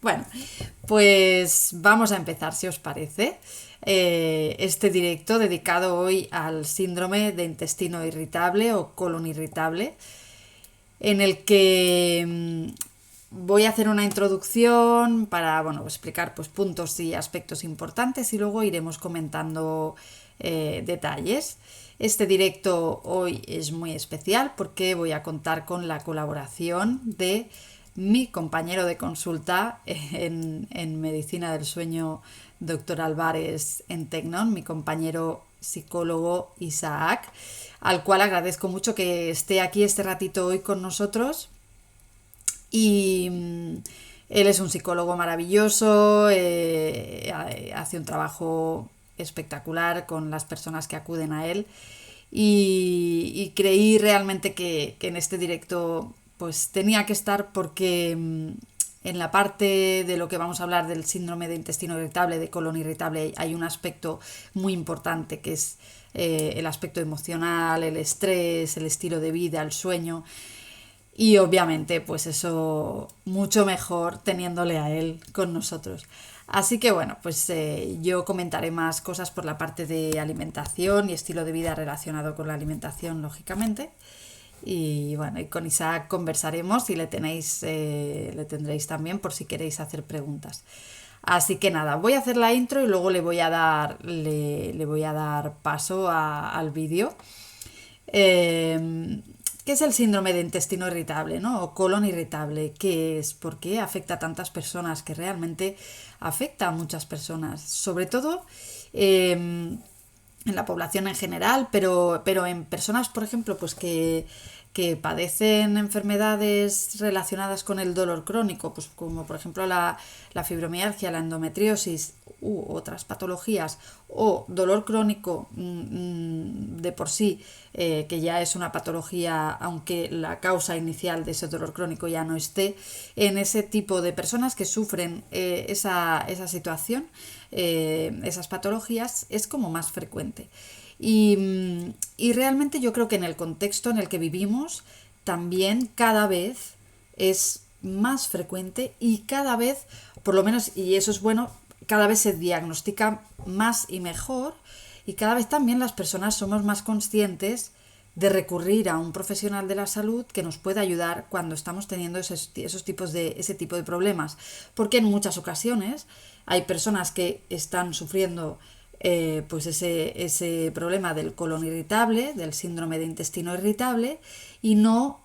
Bueno, pues vamos a empezar, si os parece. Este directo dedicado hoy al síndrome de intestino irritable o colon irritable, en el que voy a hacer una introducción para explicar pues, puntos y aspectos importantes y luego iremos comentando detalles. Este directo hoy es muy especial porque voy a contar con la colaboración de mi compañero de consulta en medicina del sueño, doctor Álvarez en Tecnon, mi compañero psicólogo Isaac, al cual agradezco mucho que esté aquí este ratito hoy con nosotros. Y él es un psicólogo maravilloso, hace un trabajo espectacular con las personas que acuden a él y creí realmente que en este directo pues tenía que estar porque en la parte de lo que vamos a hablar del síndrome de intestino irritable, de colon irritable, hay un aspecto muy importante que es el aspecto emocional, el estrés, el estilo de vida, el sueño. Y obviamente, pues eso mucho mejor teniéndole a él con nosotros. Así que bueno, pues yo comentaré más cosas por la parte de alimentación y estilo de vida relacionado con la alimentación, lógicamente. Y bueno, y con Isaac conversaremos y le tendréis también por si queréis hacer preguntas. Así que nada, voy a hacer la intro y luego le voy a dar paso al vídeo. Eh, ¿Qué es el síndrome de intestino irritable, ¿no? O colon irritable? ¿Qué es? ¿Por qué afecta a tantas personas? Que realmente afecta a muchas personas. Sobre todo en la población en general, pero en personas, por ejemplo, pues que padecen enfermedades relacionadas con el dolor crónico, pues como por ejemplo la fibromialgia, la endometriosis u otras patologías, o dolor crónico de por sí, que ya es una patología, aunque la causa inicial de ese dolor crónico ya no esté, en ese tipo de personas que sufren esa situación, esas patologías, es como más frecuente. Y realmente yo creo que en el contexto en el que vivimos también cada vez es más frecuente y cada vez, por lo menos, y eso es bueno, cada vez se diagnostica más y mejor y cada vez también las personas somos más conscientes de recurrir a un profesional de la salud que nos pueda ayudar cuando estamos teniendo ese tipo de problemas. Porque en muchas ocasiones hay personas que están sufriendo pues ese problema del colon irritable, del síndrome de intestino irritable, y no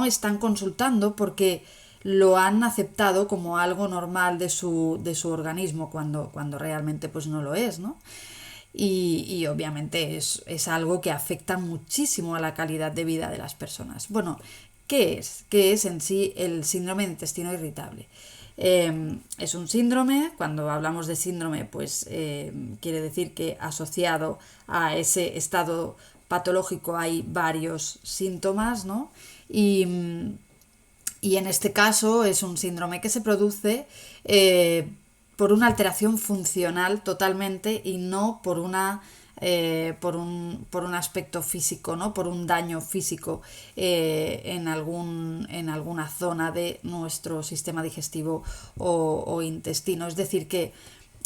están consultando porque lo han aceptado como algo normal de su organismo cuando realmente pues no lo es, ¿no? Y obviamente es algo que afecta muchísimo a la calidad de vida de las personas. Bueno, ¿qué es? ¿Qué es en sí el síndrome de intestino irritable? Es un síndrome, cuando hablamos de síndrome, pues quiere decir que asociado a ese estado patológico hay varios síntomas, ¿no? Y en este caso es un síndrome que se produce por una alteración funcional totalmente y no por por un aspecto físico, ¿no? Por un daño físico en alguna zona de nuestro sistema digestivo o intestino. Es decir, que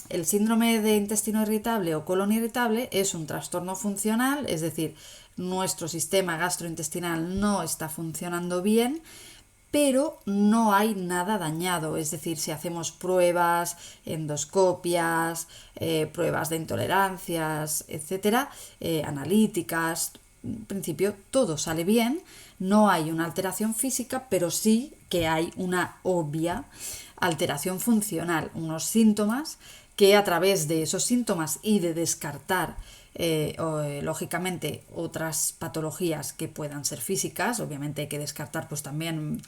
el síndrome de intestino irritable o colon irritable es un trastorno funcional, es decir, nuestro sistema gastrointestinal no está funcionando bien, pero no hay nada dañado. Es decir, si hacemos pruebas, endoscopias, pruebas de intolerancias, etcétera, analíticas, en principio todo sale bien, no hay una alteración física, pero sí que hay una obvia alteración funcional, unos síntomas que a través de esos síntomas y de descartar lógicamente otras patologías que puedan ser físicas, obviamente hay que descartar pues también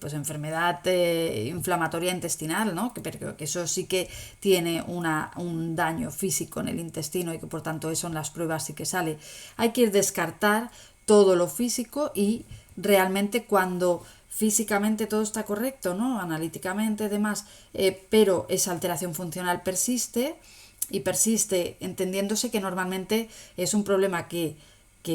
pues enfermedad inflamatoria intestinal, ¿no? Pero que eso sí que tiene un daño físico en el intestino y que por tanto eso en las pruebas sí que sale. Hay que descartar todo lo físico y realmente cuando físicamente todo está correcto, ¿no? Analíticamente, demás, pero esa alteración funcional persiste y persiste entendiéndose que normalmente es un problema que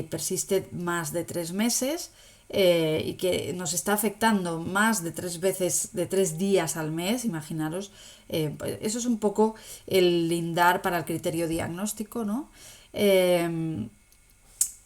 persiste más de 3 meses y que nos está afectando más de 3 veces, de 3 días al mes, imaginaros, pues eso es un poco el lindar para el criterio diagnóstico, ¿no? Eh,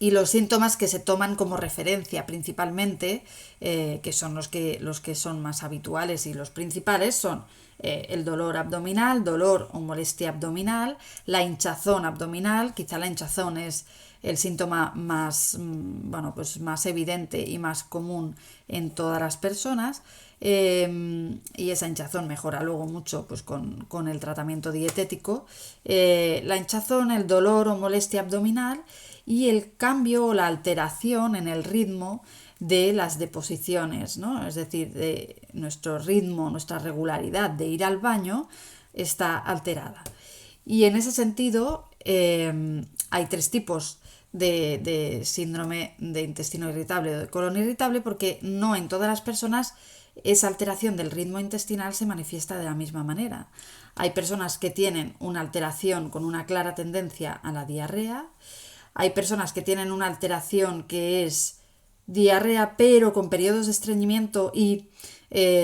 y los síntomas que se toman como referencia principalmente, que son los que son más habituales y los principales, son el dolor abdominal, dolor o molestia abdominal, la hinchazón abdominal, quizá la hinchazón es el síntoma más, bueno, pues más evidente y más común en todas las personas. Y esa hinchazón mejora luego mucho pues, con el tratamiento dietético. La hinchazón, el dolor o molestia abdominal y el cambio o la alteración en el ritmo de las deposiciones, ¿no? Es decir, de nuestro ritmo, nuestra regularidad de ir al baño está alterada. Y en ese sentido hay 3 tipos de síndrome de intestino irritable o de colon irritable porque no en todas las personas esa alteración del ritmo intestinal se manifiesta de la misma manera. Hay personas que tienen una alteración con una clara tendencia a la diarrea, hay personas que tienen una alteración que es diarrea pero con periodos de estreñimiento y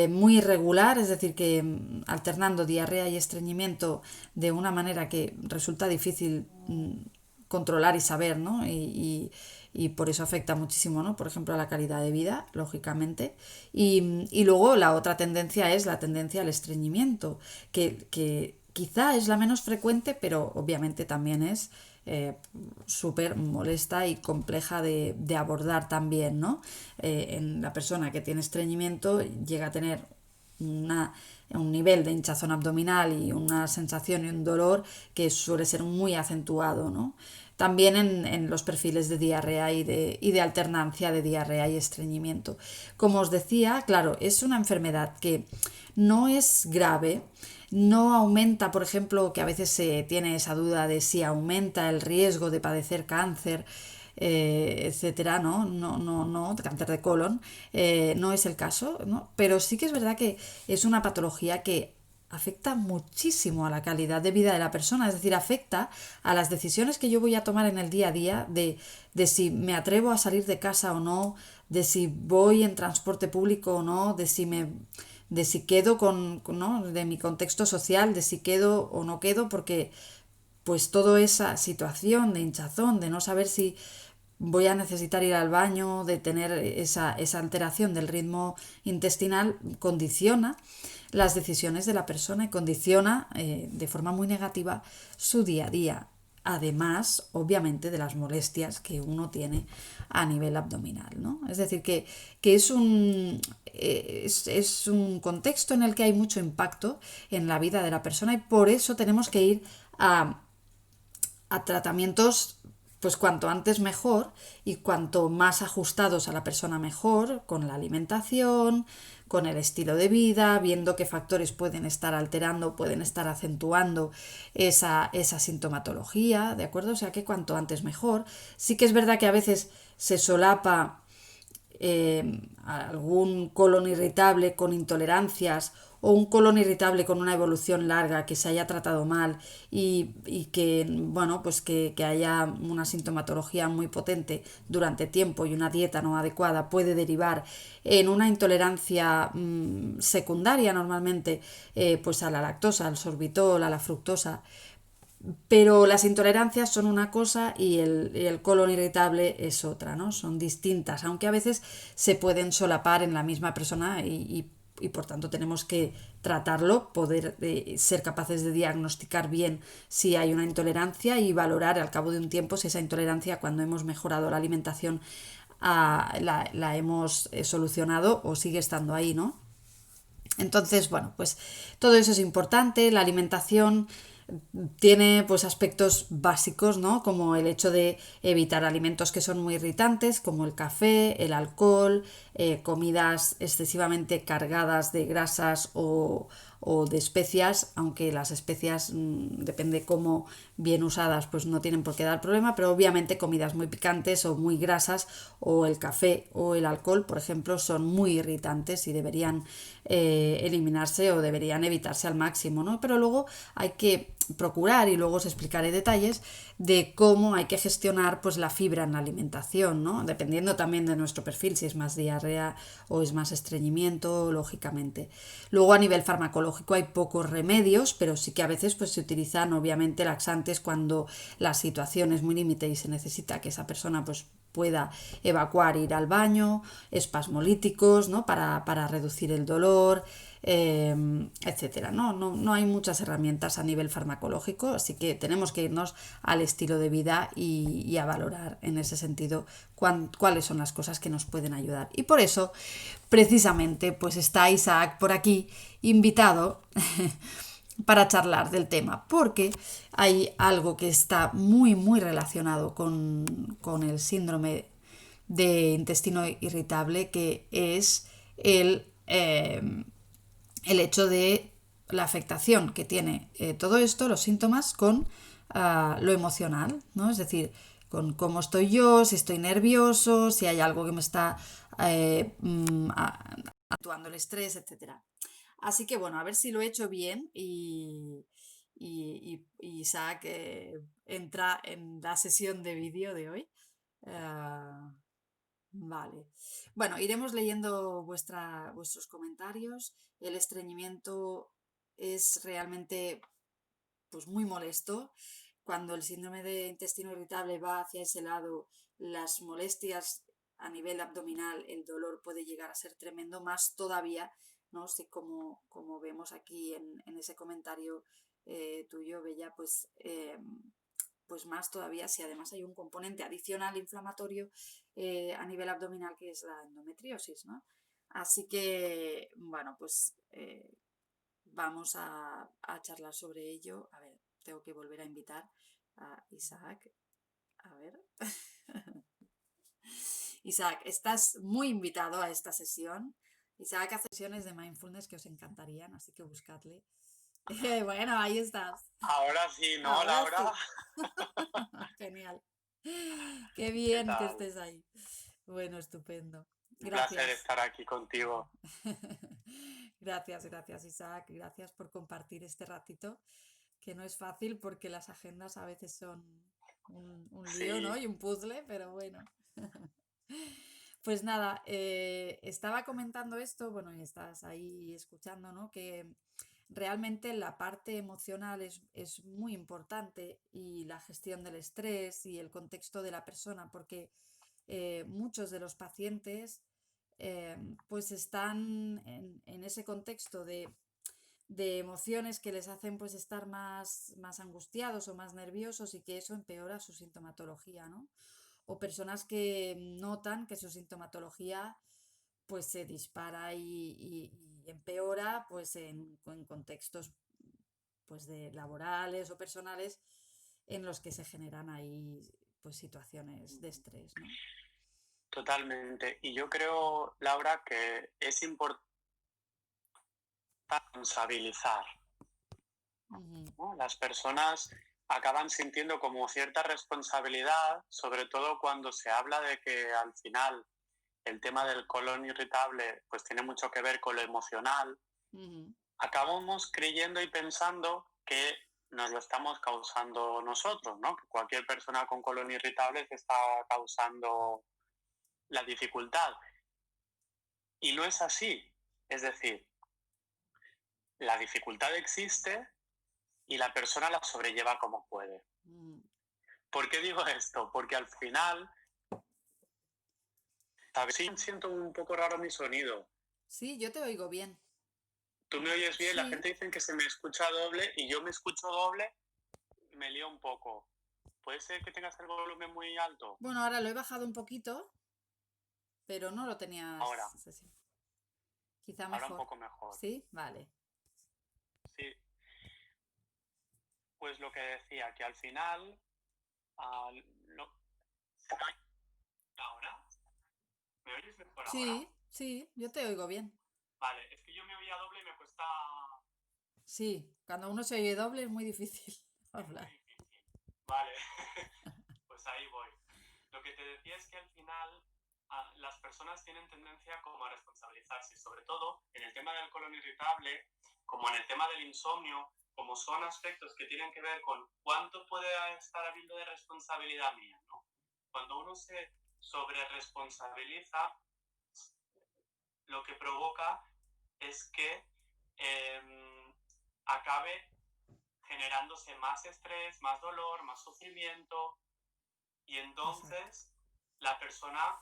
muy irregular, es decir, que alternando diarrea y estreñimiento de una manera que resulta difícil controlar y saber, ¿no? Y por eso afecta muchísimo, ¿no? Por ejemplo, a la calidad de vida, lógicamente. Y luego la otra tendencia es la tendencia al estreñimiento, que quizá es la menos frecuente, pero obviamente también es súper molesta y compleja de abordar también, ¿no? En la persona que tiene estreñimiento llega a tener un nivel de hinchazón abdominal y una sensación y un dolor que suele ser muy acentuado, ¿no? También en los perfiles de diarrea y de alternancia de diarrea y estreñimiento. Como os decía, claro, es una enfermedad que no es grave, no aumenta, por ejemplo, que a veces se tiene esa duda de si aumenta el riesgo de padecer cáncer, etcétera, ¿no? No, cáncer de colon, no es el caso, ¿no? Pero sí que es verdad que es una patología que afecta muchísimo a la calidad de vida de la persona, es decir, afecta a las decisiones que yo voy a tomar en el día a día de si me atrevo a salir de casa o no, de si voy en transporte público o no, de si quedo ¿no? De mi contexto social, de si quedo o no quedo, porque pues toda esa situación de hinchazón, de no saber si voy a necesitar ir al baño, de tener esa alteración del ritmo intestinal, condiciona las decisiones de la persona y condiciona de forma muy negativa su día a día. Además, obviamente, de las molestias que uno tiene a nivel abdominal, ¿no? Es decir, que es un contexto en el que hay mucho impacto en la vida de la persona y por eso tenemos que ir a tratamientos pues cuanto antes mejor y cuanto más ajustados a la persona mejor, con la alimentación, con el estilo de vida, viendo qué factores pueden estar alterando, pueden estar acentuando esa sintomatología, ¿de acuerdo? O sea que cuanto antes mejor. Sí que es verdad que a veces se solapa algún colon irritable con intolerancias o un colon irritable con una evolución larga que se haya tratado mal y que, bueno, pues que haya una sintomatología muy potente durante tiempo y una dieta no adecuada puede derivar en una intolerancia secundaria normalmente pues a la lactosa, al sorbitol, a la fructosa. Pero las intolerancias son una cosa y el colon irritable es otra, ¿no? Son distintas, aunque a veces se pueden solapar en la misma persona y por tanto tenemos que tratarlo, poder ser capaces de diagnosticar bien si hay una intolerancia y valorar al cabo de un tiempo si esa intolerancia, cuando hemos mejorado la alimentación, la hemos solucionado o sigue estando ahí, ¿no? Entonces, bueno, pues todo eso es importante, la alimentación tiene pues aspectos básicos, ¿no? Como el hecho de evitar alimentos que son muy irritantes, como el café, el alcohol, comidas excesivamente cargadas de grasas o de especias, aunque las especias, depende cómo bien usadas, pues no tienen por qué dar problema, pero obviamente comidas muy picantes o muy grasas o el café o el alcohol, por ejemplo, son muy irritantes y deberían eliminarse o deberían evitarse al máximo, ¿no? Pero luego hay que procurar, y luego os explicaré detalles de cómo hay que gestionar pues la fibra en la alimentación, ¿no? Dependiendo también de nuestro perfil, si es más diarrea o es más estreñimiento, lógicamente. Luego a nivel farmacológico hay pocos remedios, pero sí que a veces pues se utilizan obviamente laxantes cuando la situación es muy límite y se necesita que esa persona pues pueda evacuar, ir al baño, espasmolíticos, ¿no? Para reducir el dolor, etcétera. No hay muchas herramientas a nivel farmacológico, así que tenemos que irnos al estilo de vida y a valorar en ese sentido cuáles son las cosas que nos pueden ayudar. Y por eso, precisamente, pues está Isaac por aquí, invitado para charlar del tema, porque hay algo que está muy relacionado con el síndrome de intestino irritable, que es el hecho de la afectación que tiene todo esto, los síntomas, con lo emocional, ¿no? Es decir, con cómo estoy yo, si estoy nervioso, si hay algo que me está actuando el estrés, etcétera. Así que bueno, a ver si lo he hecho bien y Isaac entra en la sesión de vídeo de hoy. Uh, vale. Bueno, iremos leyendo vuestros comentarios. El estreñimiento es realmente pues muy molesto. Cuando el síndrome de intestino irritable va hacia ese lado, las molestias a nivel abdominal, el dolor puede llegar a ser tremendo, más todavía, ¿no? Si como vemos aquí en ese comentario tuyo, Bella, pues más todavía si además hay un componente adicional inflamatorio a nivel abdominal, que es la endometriosis, ¿no? Así que, bueno, pues vamos a charlar sobre ello. A ver, tengo que volver a invitar a Isaac. A ver. Isaac, estás muy invitado a esta sesión. Isaac hace sesiones de mindfulness que os encantarían, así que buscadle. Bueno, ahí estás. Ahora sí, ¿no, Ahora Laura? sí. Genial. Qué ¿Qué bien que tal? estés ahí. Bueno, estupendo. Un placer Gracias. estar aquí contigo. Gracias, Isaac. Gracias por compartir este ratito, que no es fácil porque las agendas a veces son un lío, ¿no? Sí, Y un puzzle, pero bueno. Pues nada, estaba comentando esto, bueno, y estás ahí escuchando, ¿no? Que realmente la parte emocional es muy importante, y la gestión del estrés y el contexto de la persona, porque muchos de los pacientes eh, pues están en ese contexto de emociones que les hacen pues estar más angustiados o más nerviosos, y que eso empeora su sintomatología, ¿no? O personas que notan que su sintomatología pues se dispara y empeora pues en contextos pues de laborales o personales, en los que se generan ahí pues situaciones de estrés, ¿no? totalmente. Y yo creo, Laura, que es importante responsabilizar, Ujú, ¿no? Las personas acaban sintiendo como cierta responsabilidad, sobre todo cuando se habla de que al final el tema del colon irritable pues tiene mucho que ver con lo emocional. ujú, Acabamos creyendo y pensando que nos lo estamos causando nosotros, ¿no? Que cualquier persona con colon irritable se está causando la dificultad. Y no es así. Es decir, la dificultad existe y la persona la sobrelleva como puede. ujú. ¿Por qué digo esto? Porque al final, ¿sabes? Sí, siento un poco raro mi sonido. Sí, yo te oigo bien. Tú me oyes bien, la Sí. gente dice que se me escucha doble y yo me escucho doble y me lío un poco. ¿Puede ser que tengas el volumen muy alto? Bueno, ahora lo he bajado un poquito, pero no lo Ahora, tenías así. Quizá ahora un mejor. poco mejor. ¿Sí? Vale. Sí, pues lo que decía, que al final, ah, lo- ¿ahora? ¿Me oyes mejor ahora? Sí, sí, yo te oigo bien. Vale, es que yo me oía doble y me cuesta... Sí, cuando uno se oye doble es muy difícil Es muy hablar. difícil. Vale, pues ahí voy. Lo que te decía es que al final las personas tienen tendencia como a responsabilizarse, sobre todo en el tema del colon irritable, como en el tema del insomnio. como son aspectos que tienen que ver con cuánto puede estar habiendo de responsabilidad mía, ¿no? Cuando uno se sobreresponsabiliza, lo que provoca es que acabe generándose más estrés, más dolor, más sufrimiento, y entonces Exacto. la persona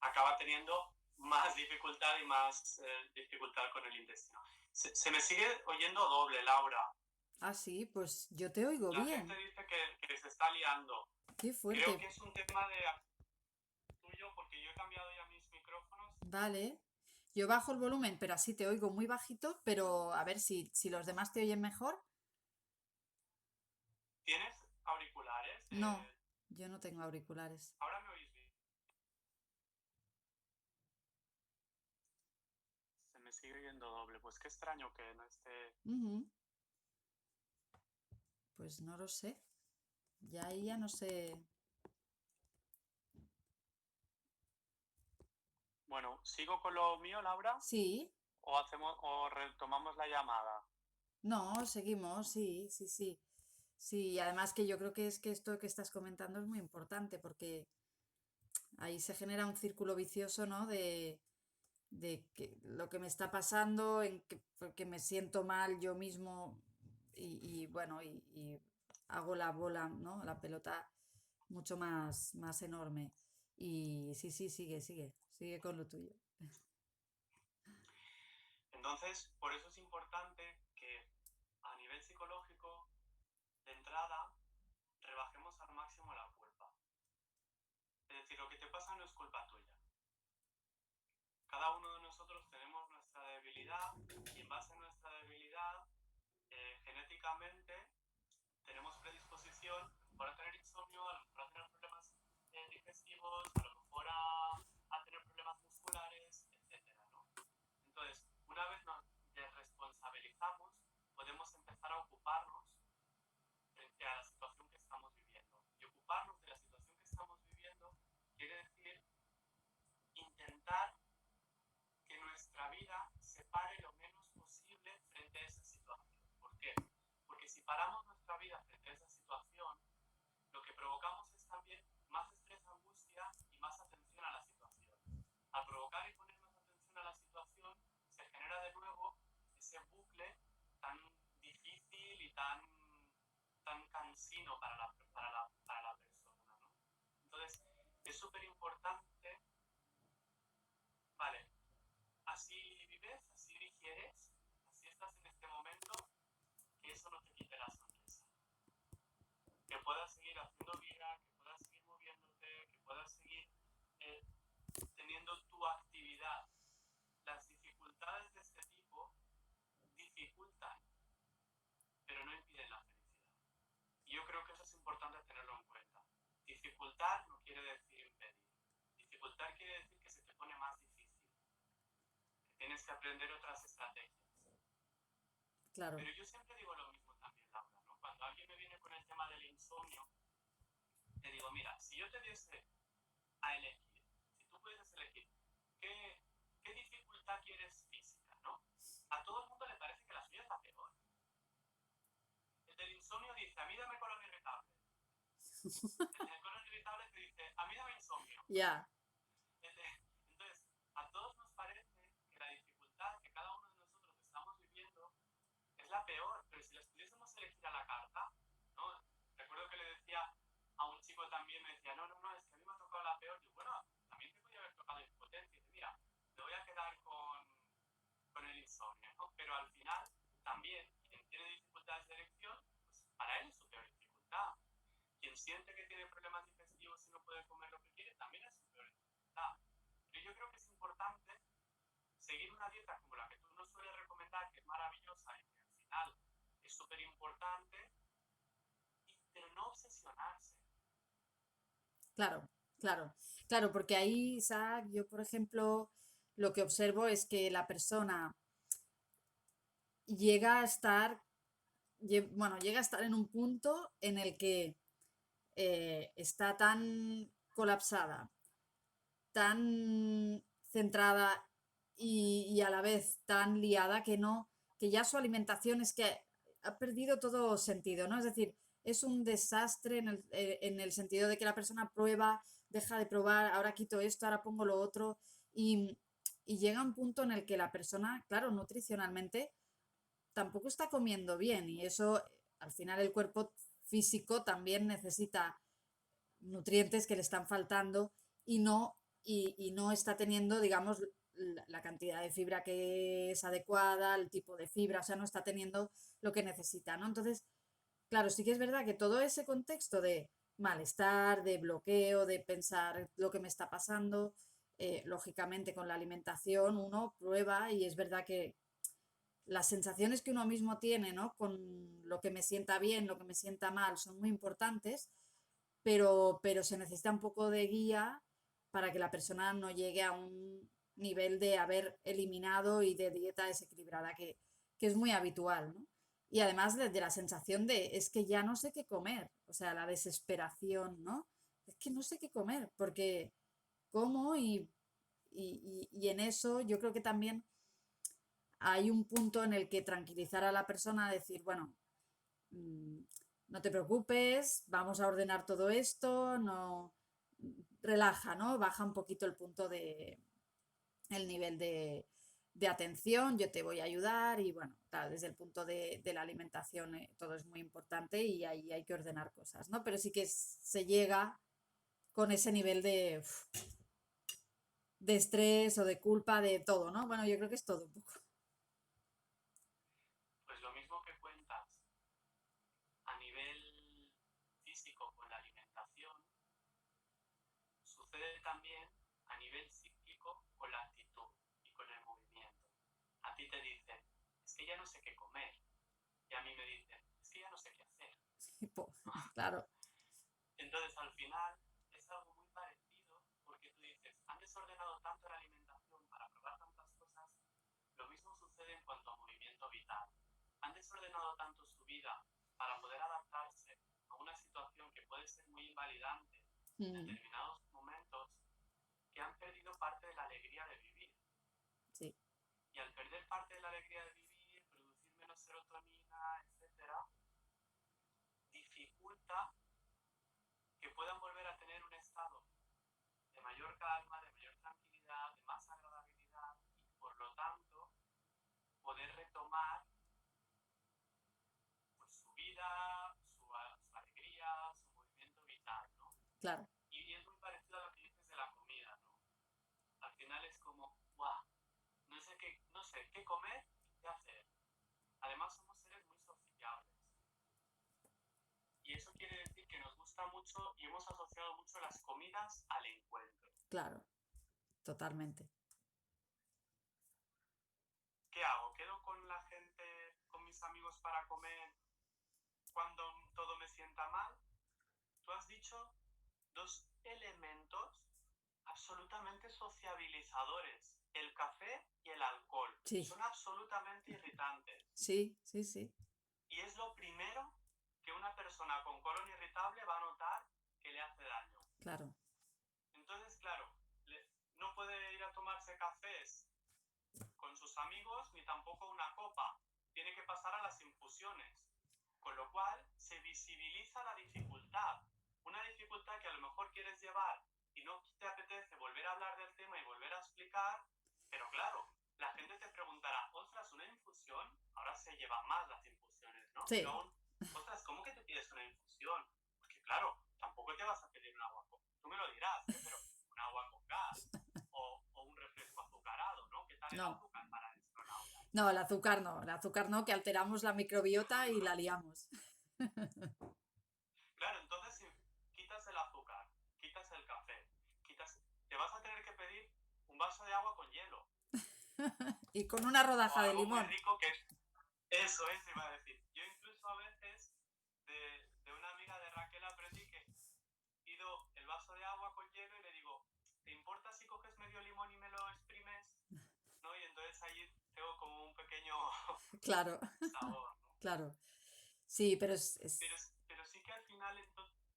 acaba teniendo más dificultad y más dificultad con el intestino. Se me sigue oyendo doble, Laura. Ah, sí, pues yo te oigo La gente bien. dice que se está liando. Qué Creo que fuerte. es un tema de tuyo porque yo he cambiado ya mis micrófonos. Vale. Yo bajo el volumen, pero así te oigo muy bajito, pero a ver si los demás te oyen mejor. ¿Tienes auriculares? No, yo no tengo auriculares. Ahora me oís bien. Se me sigue oyendo doble. Pues qué extraño que no esté. Ujú. Pues no lo sé. Ya ahí ya no sé. Bueno, ¿sigo con lo mío, Laura? Sí, ¿O retomamos la llamada? no, seguimos, sí, sí, sí. Sí, y además que yo creo que es que esto que estás comentando es muy importante porque ahí se genera un círculo vicioso, ¿no? De que lo que me está pasando, porque me siento mal yo mismo y bueno, y hago la bola, ¿no? La pelota mucho más enorme. Y sí, sí, sigue con lo tuyo. Entonces, por eso es importante que a nivel psicológico, de entrada, rebajemos al máximo la culpa. Es decir, lo que te pasa no es culpa tuya. Cada uno de nosotros tenemos nuestra debilidad y en base a nuestra debilidad, genéticamente, tenemos predisposición a tener insomnio, a lo mejor a tener problemas digestivos, a lo mejor a tener problemas musculares, etcétera, ¿no? Entonces, una vez nos desresponsabilizamos, podemos empezar a ocuparnos frente a la situación que estamos viviendo. Y ocuparnos de la situación que estamos viviendo quiere decir intentar que nuestra vida se pare lo menos posible frente a esa situación. ¿Por qué? Porque si paramos nuestra vida frente a esa situación, lo que provocamos es también más estrés, angustia y más atención a la situación. Al provocar y poner más atención a la situación, se genera de nuevo ese bucle tan difícil y tan cansino para la persona, ¿no? Entonces, es súper importante, vale, así vives, así digieres, así estás en este momento, que eso no te quite la sonrisa. Que puedas seguir haciendo vida, que puedas seguir moviéndote, que puedas seguir eh, teniendo tu actividad. Las dificultades de este tipo dificultan, pero no impiden la felicidad. Y yo creo que eso es importante tenerlo en cuenta. Dificultar no quiere decir impedir. Dificultar quiere decir que se te pone más difícil, que tienes que aprender otras estrategias. Claro. Pero yo siempre digo lo mismo también, Laura, ¿no? Cuando alguien me viene con el tema del insomnio, te digo, mira, si yo te diese a elegir, si tú pudieses elegir, ¿qué, qué dificultad quieres física, no? A todo el mundo le parece que la suya es la peor. El del insomnio dice, a mí dame colon irritable. El del colon irritable te dice, a mí dame insomnio. Ya, Entonces, a todos nos parece que la dificultad que cada uno de nosotros estamos viviendo es la peor, pero si las pudiésemos elegir a la carta, ¿no? Recuerdo que le decía a un chico también, me decía, no, es que a mí me ha tocado la peor. Y yo, bueno, también te podía haber tocado impotencia. Y dice, mira, me voy a quedar con el insomnio, ¿no? Pero al final, también, quien tiene dificultades de elección, pues para él es su peor dificultad. Quien siente que tiene problemas digestivos y no puede comer lo que quiere, también es su peor dificultad. Pero yo creo que es importante seguir una dieta como la que tú nos sueles recomendar, que es maravillosa y que al final es súper importante, pero no obsesionarse. claro, claro, claro, porque ahí, Isaac, yo, por ejemplo, lo que observo es que la persona llega a estar, bueno, llega a estar en un punto en el que está tan colapsada, tan centrada y a la vez tan liada que no, que ya su alimentación es que ha perdido todo sentido, ¿no? Es decir, es un desastre en el sentido de que la persona prueba, deja de probar, ahora quito esto, ahora pongo lo otro, y, y llega un punto en el que la persona, claro, nutricionalmente tampoco está comiendo bien y eso, al final el cuerpo físico también necesita nutrientes que le están faltando y no está teniendo, digamos, la cantidad de fibra que es adecuada, el tipo de fibra, o sea, no está teniendo lo que necesita, ¿no? Entonces, claro, sí que es verdad que todo ese contexto de malestar, de bloqueo, de pensar lo que me está pasando, lógicamente con la alimentación uno prueba y es verdad que las sensaciones que uno mismo tiene, ¿no? Con lo que me sienta bien, lo que me sienta mal, son muy importantes, pero se necesita un poco de guía para que la persona no llegue a un nivel de haber eliminado y de dieta desequilibrada, que es muy habitual, ¿no? Y además de la sensación de, es que ya no sé qué comer, o sea, la desesperación, ¿no? Es que no sé qué comer, porque como y en eso yo creo que también hay un punto en el que tranquilizar a la persona, decir, bueno, mm, no te preocupes, vamos a ordenar todo esto, no relaja, ¿no? Baja un poquito el punto de el nivel de atención, yo te voy a ayudar y bueno, tal, desde el punto de la alimentación todo es muy importante y ahí hay que ordenar cosas, ¿no? Pero sí que se llega con ese nivel de estrés o de culpa de todo, ¿no? Bueno, yo creo que es todo un poco. Pues lo mismo que cuentas a nivel físico con la alimentación, sucede también a nivel psíquico con la actitud y con el movimiento. A ti te dicen, es que ya no sé qué comer. Y a mí me dicen, es que ya no sé qué hacer. Claro, Entonces, al final, es algo muy parecido porque tú dices, han desordenado tanto la alimentación para probar tantas cosas. Lo mismo sucede en cuanto a movimiento vital. Han desordenado tanto su vida para poder adaptarse a una situación que puede ser muy invalidante en mm, determinados momentos, que han perdido parte de la alegría de vivir. sí, Y al perder parte de la alegría de vivir, producir menos serotonina, etcétera, dificulta que puedan volver a tener un estado de mayor calma, de mayor tranquilidad, de más agradabilidad y por lo tanto poder retomar pues, su vida, su alegría, su movimiento vital, ¿no? claro. Y es muy parecido a lo que dices de la comida, ¿no? Al final es como, ¡guau! No sé qué comer y qué hacer. Además somos seres muy sociables. Y eso quiere decir que nos gusta mucho y hemos asociado mucho las comidas al encuentro. Claro, totalmente. ¿Qué hago? ¿Quedo con la gente, con mis amigos para comer cuando todo me sienta mal? Tú has dicho dos elementos absolutamente sociabilizadores, el café y el alcohol. Sí, Son absolutamente irritantes. sí, sí, sí, Y es lo primero que una persona con colon irritable va a notar que le hace daño. claro. Entonces, claro, no puede ir a tomarse cafés con sus amigos ni tampoco una copa. Tiene que pasar a las infusiones. Con lo cual se visibiliza la dificultad. Una dificultad que a lo mejor quieres llevar y no te apetece volver a hablar del tema y volver a explicar, pero claro, la gente te preguntará, ostras, ¿una infusión? Ahora se llevan más las infusiones, ¿no? Pero Sí, aún, ostras, ¿cómo que te pides una infusión? Porque claro, tampoco te vas a pedir un agua con... Tú me lo dirás, ¿eh? Pero un agua con gas o un refresco azucarado, ¿no? ¿Qué tal el no. azúcar para astronautas? No, el azúcar no, que alteramos la microbiota y la liamos. Claro, entonces si quitas el azúcar, quitas el café, te vas a tener que pedir un vaso de agua con hielo. Y con una O rodaja de algo muy limón. rico que es... Eso es, iba a decir. Yo incluso a veces de una amiga de Raquel aprendí que pido el vaso de agua con hielo y le digo, ¿te importa si coges medio limón y me lo exprimes? ¿No? Y entonces ahí tengo como un pequeño Claro, sabor, ¿no? claro. Sí, pero Pero sí que al final...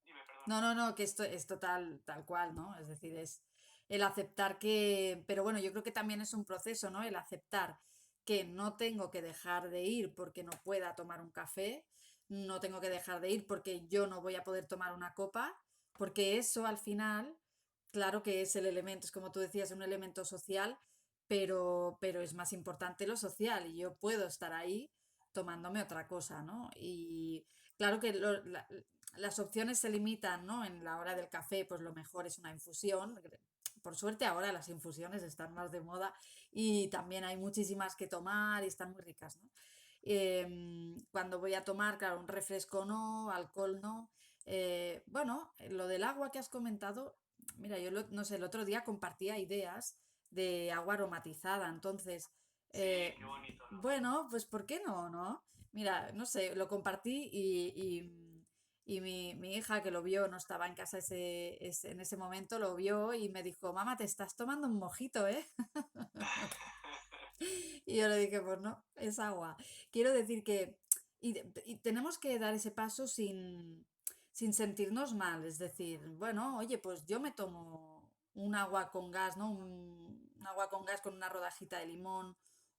Dime, perdona. no, no, no, que esto es total, tal cual, ¿no? Es decir, es el aceptar que, pero bueno, yo creo que también es un proceso, ¿no? El aceptar que no tengo que dejar de ir porque no pueda tomar un café, no tengo que dejar de ir porque yo no voy a poder tomar una copa, porque eso al final, claro que es el elemento, es como tú decías, un elemento social, pero es más importante lo social y yo puedo estar ahí tomándome otra cosa, ¿no? Y claro que las opciones se limitan, ¿no? En la hora del café, pues lo mejor es una infusión. Por suerte ahora las infusiones están más de moda y también hay muchísimas que tomar y están muy ricas, ¿no? Cuando voy a tomar, claro, un refresco no, alcohol no. Bueno, lo del agua que has comentado, mira, no sé, el otro día compartía ideas de agua aromatizada, entonces, Sí, qué bonito, ¿no? bueno, pues ¿por qué no, no? Mira, no sé, lo compartí y mi hija que lo vio, no estaba en casa en ese momento, lo vio y me dijo, mamá, te estás tomando un mojito, ¿eh? Y yo le dije, pues no, es agua. Quiero decir que, y tenemos que dar ese paso sin sentirnos mal, es decir, bueno, oye, pues yo me tomo un agua con gas, ¿no? Un agua con gas con una rodajita de limón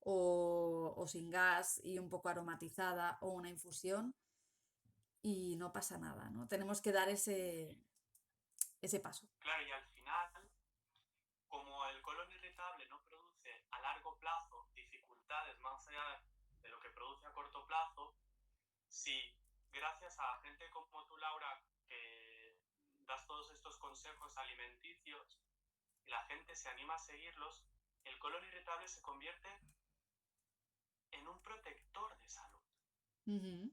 o sin gas y un poco aromatizada o una infusión y no pasa nada, ¿no? Tenemos que dar ese paso. Claro, y al final, como el colon irritable no produce a largo plazo dificultades más allá de lo que produce a corto plazo, si gracias a gente como tú, Laura, que das todos estos consejos alimenticios y la gente se anima a seguirlos, el colon irritable se convierte en un protector de salud. Ujú.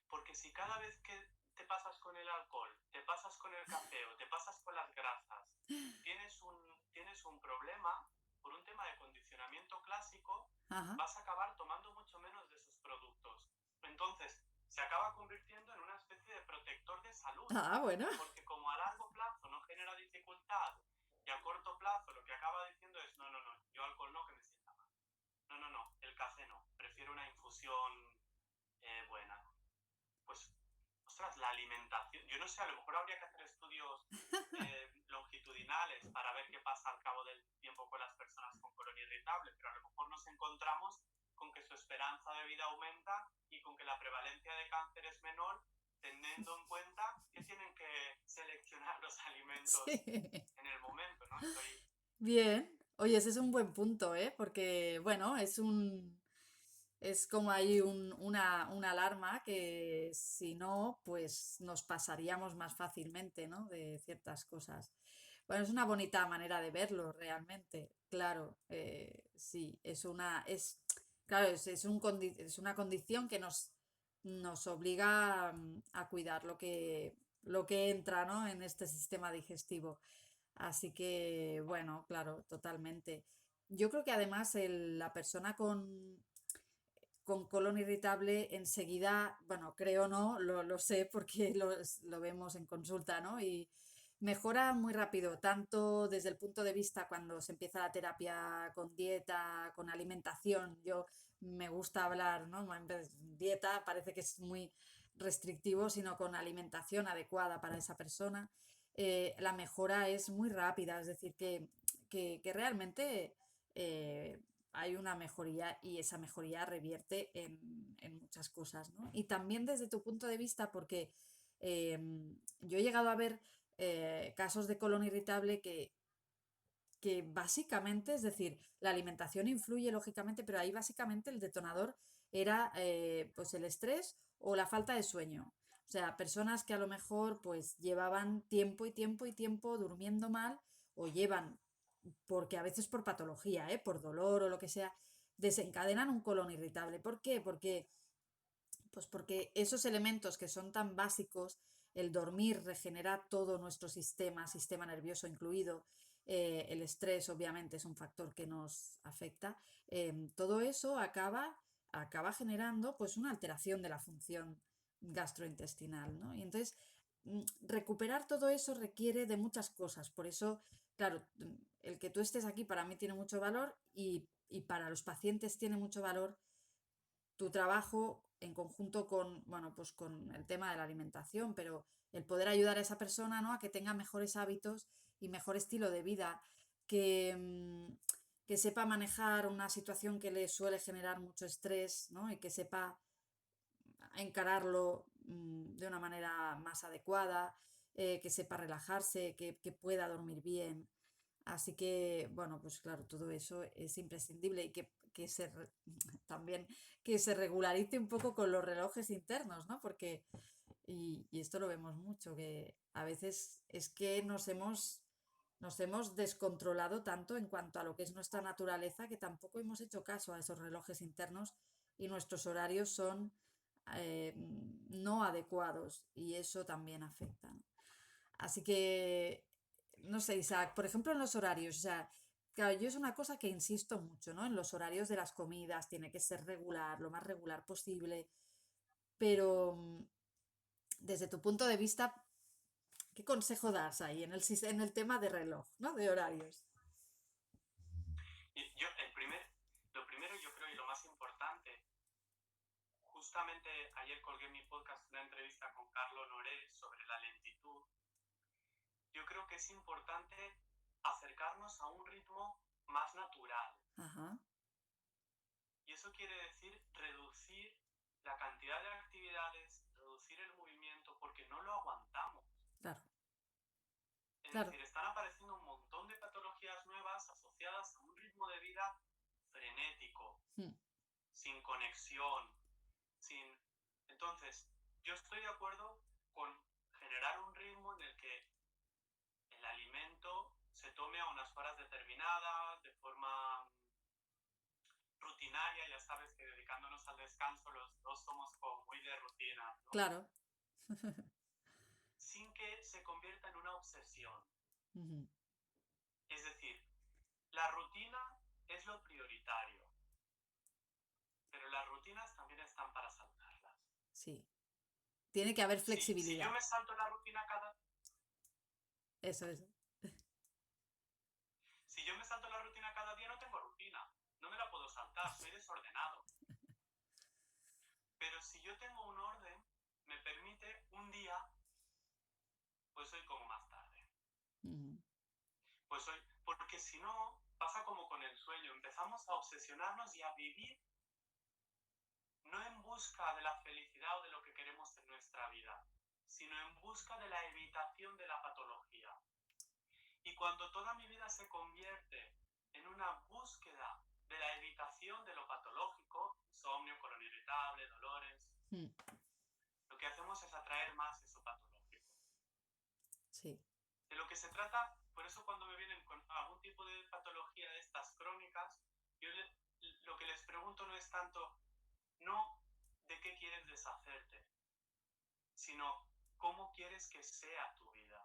Porque si cada vez que te pasas con el alcohol, te pasas con el café o te pasas con las grasas, tienes un problema, por un tema de condicionamiento clásico, Ajá. vas a acabar tomando mucho menos de esos productos. Entonces, se acaba convirtiendo en una especie de protector de salud, Ah, bueno. porque como a largo plazo no genera dificultad y a corto plazo lo que acaba diciendo es, no, no, no, yo alcohol no, que me sienta mal. No, no, no, el café no, prefiero una infusión buena. Pues, ostras, la alimentación, yo no sé, a lo mejor habría que hacer estudios longitudinales para ver qué pasa al cabo del tiempo con las personas con colon irritable, pero a lo mejor nos encontramos con que su esperanza de vida aumenta y con que la prevalencia de cáncer es menor, teniendo en cuenta que tienen que seleccionar los alimentos Sí. en el momento, ¿no? Estoy... Bien. Oye, ese es un buen punto, ¿eh? Porque, bueno, es como ahí una alarma que si no, pues nos pasaríamos más fácilmente, ¿no? De ciertas cosas. Bueno, es una bonita manera de verlo realmente. Claro, sí, claro, es una condición que nos obliga a cuidar lo que entra, ¿no? En este sistema digestivo. Así que, bueno, claro, totalmente. Yo creo que además la persona con colon irritable enseguida, bueno, creo no, lo sé porque lo vemos en consulta, ¿no? Y mejora muy rápido, tanto desde el punto de vista cuando se empieza la terapia con dieta, con alimentación. Yo me gusta hablar, ¿no? En vez de dieta parece que es muy restrictivo, sino con alimentación adecuada para esa persona. La mejora es muy rápida, es decir, que realmente eh, hay una mejoría y esa mejoría revierte en muchas cosas, ¿no? Y también desde tu punto de vista, porque yo he llegado a ver casos de colon irritable que básicamente, es decir, la alimentación influye lógicamente, pero ahí básicamente el detonador era pues el estrés o la falta de sueño. O sea, personas que a lo mejor pues llevaban tiempo y tiempo y tiempo durmiendo mal o llevan, porque a veces por patología, por dolor o lo que sea, desencadenan un colon irritable. ¿Por qué? Porque esos elementos que son tan básicos, el dormir regenera todo nuestro sistema nervioso incluido, el estrés obviamente es un factor que nos afecta, todo eso acaba generando pues una alteración de la función gastrointestinal, ¿no? Y entonces recuperar todo eso requiere de muchas cosas, por eso, claro, el que tú estés aquí para mí tiene mucho valor y para los pacientes tiene mucho valor tu trabajo en conjunto con, bueno, pues con el tema de la alimentación, pero el poder ayudar a esa persona, ¿no? A que tenga mejores hábitos y mejor estilo de vida, que, que sepa manejar una situación que le suele generar mucho estrés, ¿no? Y que sepa encararlo de una manera más adecuada, que sepa relajarse, que pueda dormir bien. Así que, bueno, pues claro, todo eso es imprescindible y también que se regularice un poco con los relojes internos, ¿no? Porque, y esto lo vemos mucho, que a veces es que nos hemos descontrolado tanto en cuanto a lo que es nuestra naturaleza que tampoco hemos hecho caso a esos relojes internos y nuestros horarios son no adecuados y eso también afecta, ¿no? Así que, no sé, Isaac, por ejemplo, en los horarios, o sea, claro, yo es una cosa que insisto mucho, ¿no? En los horarios de las comidas tiene que ser regular, lo más regular posible, pero desde tu punto de vista, ¿qué consejo das ahí en el tema de reloj, ¿no? De horarios. Y lo primero yo creo y lo más importante, justamente ayer colgué en mi podcast una entrevista con Carlo Noré sobre la lentitud. Yo creo que es importante acercarnos a un ritmo más natural. Ajá, Y eso quiere decir reducir la cantidad de actividades, reducir el movimiento, porque no lo aguantamos. claro, Es claro. decir, están apareciendo un montón de patologías nuevas asociadas a un ritmo de vida frenético, Mm, sin conexión, sin... Entonces, yo estoy de acuerdo con generar un ritmo en el que el alimento se tome a unas horas determinadas, de forma rutinaria. Ya sabes que dedicándonos al descanso los dos somos como muy de rutina, ¿no? claro. Sin que se convierta en una obsesión. Ujú, Es decir, la rutina es lo prioritario, pero las rutinas también están para saltarlas. sí. Tiene que haber Si yo flexibilidad. me salto la rutina Eso. si yo me salto la rutina cada día, no tengo rutina. No me la puedo saltar, soy desordenado. Pero si yo tengo un orden, me permite un día, pues hoy como más tarde. Ujú, Pues hoy, porque si no, pasa como con el sueño, empezamos a obsesionarnos y a vivir no en busca de la felicidad o de lo que queremos en nuestra vida, sino en busca de la evitación de la patología. Y cuando toda mi vida se convierte en una búsqueda de la evitación de lo patológico, insomnio, colon irritable, dolores, mm, lo que hacemos es atraer más eso patológico. sí. De lo que se trata, por eso cuando me vienen con algún tipo de patología de estas crónicas, lo que les pregunto no es tanto, no de qué quieres deshacerte, sino cómo quieres que sea tu vida,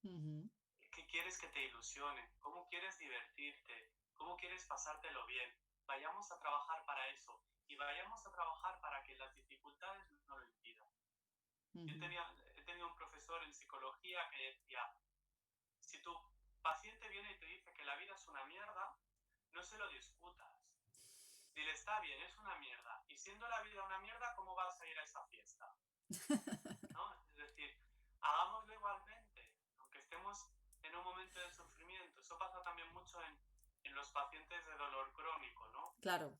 Ujú, qué quieres que te ilusione, cómo quieres divertirte, cómo quieres pasártelo bien. Vayamos a trabajar para eso y vayamos a trabajar para que las dificultades no lo impidan. Yo ujú. he tenido un profesor en psicología que decía, si tu paciente viene y te dice que la vida es una mierda, no se lo discutas. Dile, está bien, es una mierda. Y siendo la vida una mierda, ¿cómo vas a ir a esa fiesta? ¿No? Es decir, hagámoslo igualmente, aunque estemos en un momento de sufrimiento. Eso pasa también mucho en los pacientes de dolor crónico, ¿no? Claro.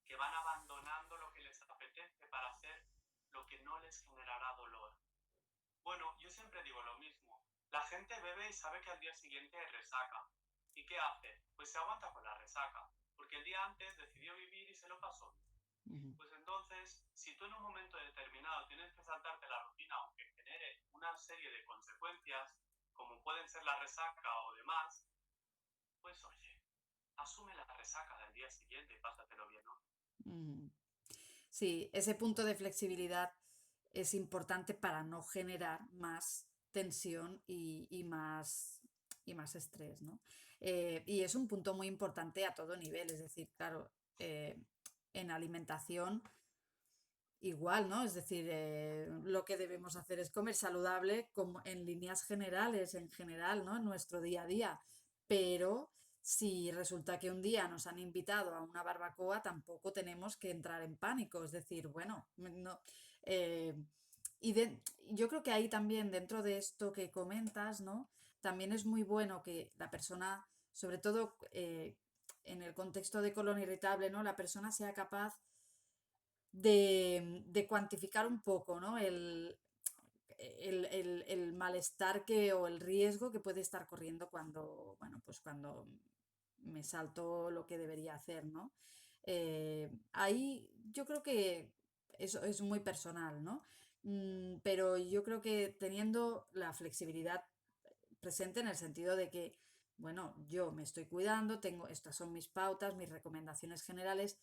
Que van abandonando lo que les apetece para hacer lo que no les generará dolor. Bueno, yo siempre digo lo mismo. La gente bebe y sabe que al día siguiente hay resaca. ¿Y qué hace? Pues se aguanta con la resaca, porque el día antes decidió vivir y se lo pasó. Ujú, Pues entonces, si tú en un momento determinado tienes que saltarte la rutina, aunque genere una serie de consecuencias, como pueden ser la resaca o demás, pues oye, asume la resaca del día siguiente y pásatelo bien, ¿no? ujú. Sí, ese punto de flexibilidad es importante para no generar más tensión y más estrés, ¿no? Y es un punto muy importante a todo nivel, es decir, claro, en alimentación igual, ¿no? Es decir, lo que debemos hacer es comer saludable como en líneas generales, en general, ¿no? En nuestro día a día. Pero si resulta que un día nos han invitado a una barbacoa, tampoco tenemos que entrar en pánico. Es decir, bueno, no. eh, yo creo que ahí también, dentro de esto que comentas, ¿no? También es muy bueno que la persona, sobre todo, en el contexto de colon irritable, ¿no? La persona sea capaz de cuantificar un poco, ¿no? El malestar o el riesgo que puede estar corriendo cuando, bueno, pues cuando me salto lo que debería hacer, ¿no? Ahí yo creo que eso es muy personal, ¿no? Pero yo creo que teniendo la flexibilidad presente en el sentido de que, bueno, yo me estoy cuidando, tengo, estas son mis pautas, mis recomendaciones generales,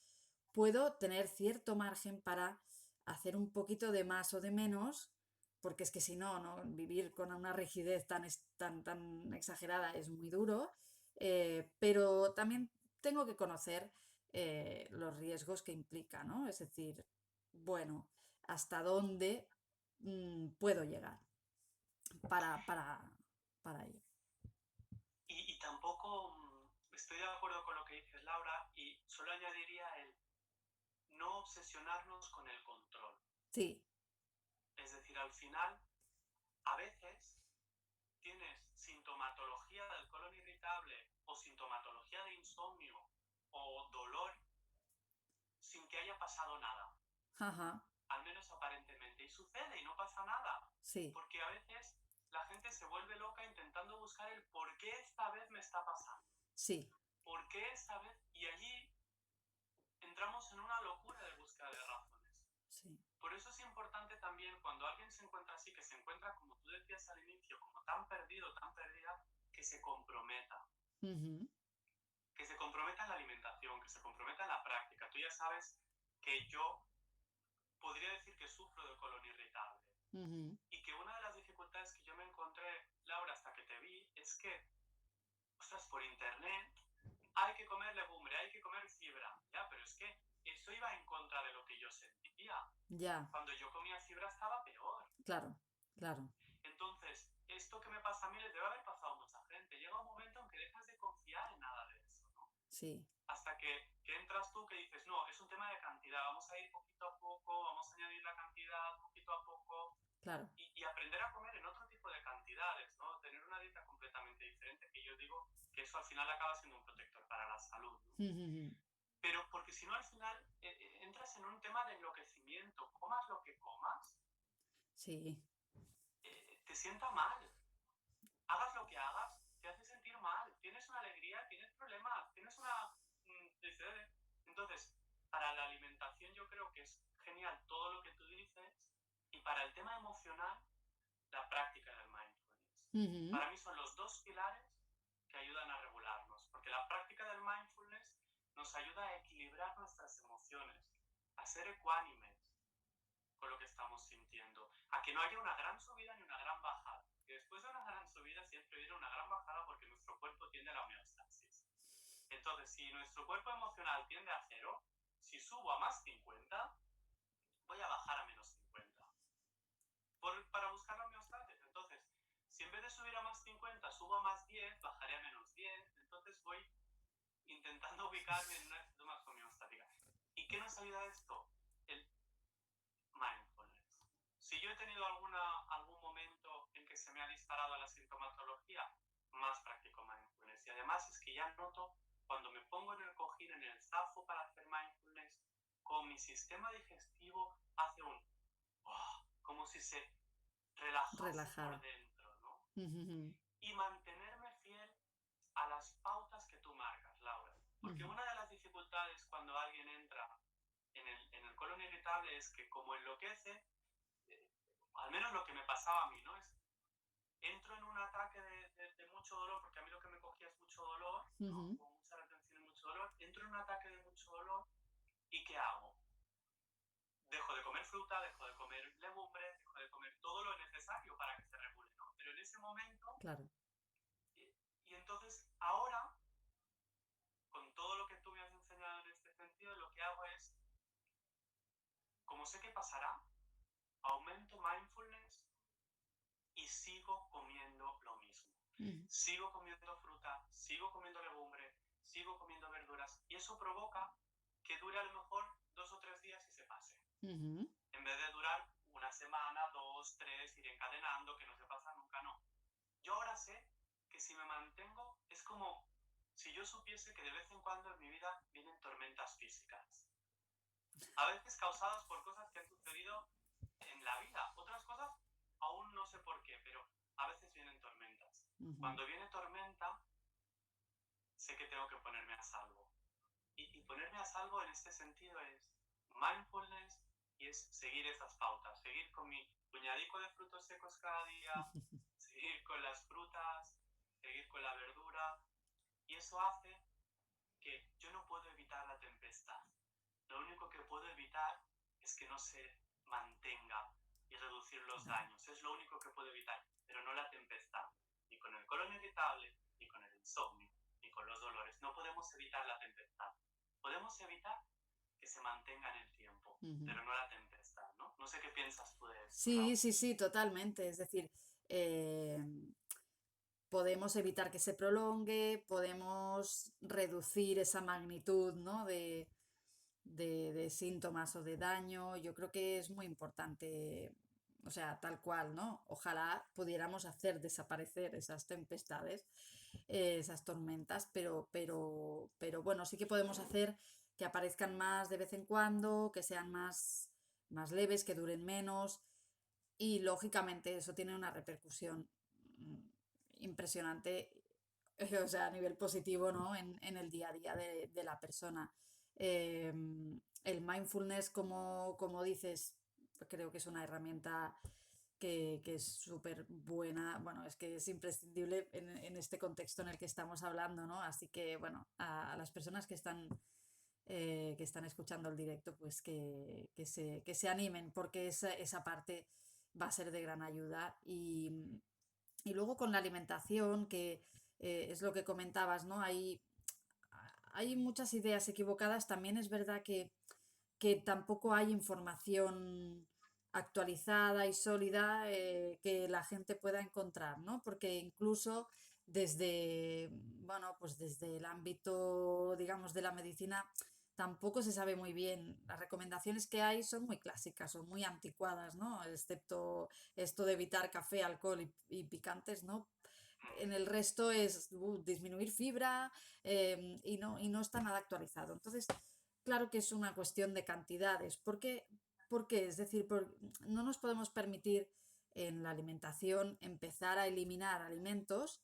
puedo tener cierto margen para hacer un poquito de más o de menos, porque es que si no, ¿no? Vivir con una rigidez tan exagerada es muy duro, pero también tengo que conocer los riesgos que implica, ¿no? Es decir, bueno, hasta dónde puedo llegar para, para, para ello. Y tampoco estoy de acuerdo con lo que dices, Laura, y solo añadiría el no obsesionarnos con el control. Sí. Es decir, al final, a veces tienes sintomatología del colon irritable o sintomatología de insomnio o dolor sin que haya pasado nada. Ajá. Al menos aparentemente. Y sucede y no pasa nada. Sí. Porque a veces la gente se vuelve loca intentando buscar el por qué esta vez me está pasando. Sí. ¿Por qué esta vez? Y allí entramos en una locura de búsqueda de razones. Sí. Por eso es importante también cuando alguien se encuentra así, que se encuentra, como tú decías al inicio, como tan perdido, tan perdida, que se comprometa. Uh-huh. Que se comprometa en la alimentación, que se comprometa en la práctica. Tú ya sabes que yo podría decir que sufro de colon irritable. Uh-huh. Y que una de las dificultades que yo me encontré, Laura, hasta que te vi, es que, ostras, por internet hay que comer legumbre, hay que comer fibra, ya, pero es que eso iba en contra de lo que yo sentía. Ya. Cuando yo comía fibra estaba peor. Claro, claro. Entonces, esto que me pasa a mí les debe haber pasado a mucha gente. Llega un momento en que dejas de confiar en nada de eso, ¿no? Sí. Hasta que entras tú que dices, no, es un tema de cantidad, vamos a ir poquito a poco, vamos a añadir la cantidad poquito a poco, Claro. y aprender a comer en otro tipo de cantidades, ¿no? Tener una dieta completamente diferente, que yo digo que eso al final acaba siendo un protector para la salud, ¿no? Uh-huh. Pero porque si no al final entras en un tema de enloquecimiento, comas lo que comas, Sí. te sienta mal, hagas lo que hagas, te hace sentir mal, tienes una alegría, tienes problemas, tienes una felicidad. Entonces, para la alimentación yo creo que es genial todo lo que tú dices, y para el tema emocional, la práctica del mindfulness. Uh-huh. Para mí son los dos pilares que ayudan a regularnos, porque la práctica del mindfulness nos ayuda a equilibrar nuestras emociones, a ser ecuánimes con lo que estamos sintiendo, a que no haya una gran subida ni una gran bajada. Que después de una gran subida siempre viene una gran bajada porque nuestro cuerpo tiende a la homeostasis. Entonces, si nuestro cuerpo emocional tiende a 0, si subo a más 50, voy a bajar a menos 50. Para buscar la homeostasis. Entonces, si en vez de subir a más 50 subo a más 10, bajaré a menos 10. Entonces voy intentando ubicarme en una actitud más homeostática. ¿Y qué nos ayuda esto? El mindfulness. Si yo he tenido algún momento en que se me ha disparado la sintomatología, más practico mindfulness. Y además es que ya noto cuando me pongo en el cojín, en el zafo para hacer mindfulness, con mi sistema digestivo hace un como si se relajase por Relajara. dentro, ¿no? Uh-huh. Y mantenerme fiel a las pautas que tú marcas, Laura. Porque Uh-huh. una de las dificultades cuando alguien entra en el colon irritable es que como enloquece, al menos lo que me pasaba a mí, ¿no? Entro en un ataque de mucho dolor, porque a mí lo que me cogía es mucho dolor, ¿no? Uh-huh. Con mucha retención y mucho dolor. Entro en un ataque de mucho dolor, ¿y qué hago? Dejo de comer fruta, dejo de comer legumbres, dejo de comer todo lo necesario para que se regule, ¿no? Pero en ese momento, Claro. y entonces ahora, con todo lo que tú me has enseñado en este sentido, lo que hago es, como sé que pasará, aumento mindfulness y sigo comiendo lo mismo. Uh-huh. Sigo comiendo fruta, sigo comiendo legumbre, sigo comiendo verduras, y eso provoca que dure a lo mejor 2 o 3 días y se pase. Uh-huh. En vez de durar una semana, 2, 3, ir encadenando, que no se pasa nunca, no. Yo ahora sé que si me mantengo, es como si si yo supiese que de vez en cuando en mi vida vienen tormentas físicas, a veces causadas por cosas que han sucedido en la vida, otras cosas aún no sé por qué, pero a veces vienen tormentas. Ujú. Cuando viene tormenta, sé que tengo que ponerme a salvo. Y ponerme a salvo en este sentido es mindfulness y es seguir esas pautas, seguir con mi puñadico de frutos secos cada día, seguir con las frutas, seguir con la verdura, y eso hace que yo no puedo evitar la tempestad. Lo único que puedo evitar es que no se mantenga y reducir los Claro. daños. Es lo único que puedo evitar, pero no la tempestad. Ni con el colon irritable, ni con el insomnio, ni con los dolores. No podemos evitar la tempestad. Podemos evitar que se mantenga en el tiempo, Ujú. pero no la tempestad, ¿no? No sé qué piensas tú de esto, Sí, Raúl. sí, sí, totalmente. Es decir, eh, podemos evitar que se prolongue, podemos reducir esa magnitud, ¿no? de síntomas o de daño. Yo creo que es muy importante, o sea, tal cual, ¿no? Ojalá pudiéramos hacer desaparecer esas tempestades, esas tormentas, pero bueno, sí que podemos hacer que aparezcan más de vez en cuando, que sean más leves, que duren menos y lógicamente eso tiene una repercusión impresionante, o sea, a nivel positivo, ¿no? En el día a día de la persona. Eh, el mindfulness, como dices, creo que es una herramienta que es súper buena, bueno, es que es imprescindible en este contexto en el que estamos hablando, ¿no? Así que, bueno, a las personas que están escuchando el directo, pues que se animen, porque esa parte va a ser de gran ayuda. Y luego con la alimentación, que es lo que comentabas, ¿no? Hay muchas ideas equivocadas. También es verdad que tampoco hay información actualizada y sólida que la gente pueda encontrar, ¿no? Porque incluso desde, bueno, pues desde el ámbito, digamos, de la medicina, tampoco se sabe muy bien. Las recomendaciones que hay son muy clásicas, son muy anticuadas, ¿no? Excepto esto de evitar café, alcohol y picantes, ¿no? En el resto es disminuir fibra y no está nada actualizado. Entonces, claro que es una cuestión de cantidades. ¿Por qué? Es decir, no nos podemos permitir en la alimentación empezar a eliminar alimentos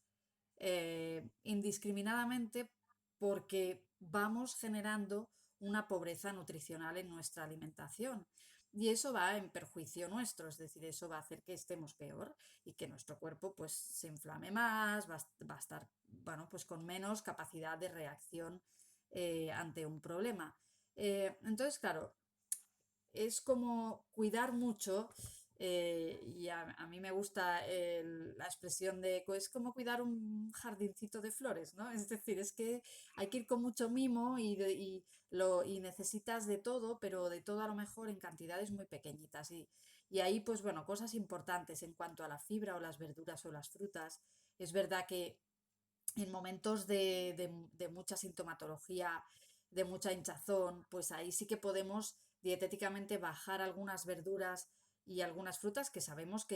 indiscriminadamente porque vamos generando una pobreza nutricional en nuestra alimentación. Y eso va en perjuicio nuestro, es decir, eso va a hacer que estemos peor y que nuestro cuerpo pues se inflame más, va a estar, bueno, pues con menos capacidad de reacción ante un problema. Entonces, claro, es como cuidar mucho, y a mí me gusta la expresión de, es como cuidar un jardincito de flores, ¿no? Es decir, es que hay que ir con mucho mimo y necesitas de todo, pero de todo a lo mejor en cantidades muy pequeñitas. Y ahí, pues bueno, cosas importantes en cuanto a la fibra o las verduras o las frutas. Es verdad que en momentos de mucha sintomatología, de mucha hinchazón, pues ahí sí que podemos dietéticamente bajar algunas verduras y algunas frutas que sabemos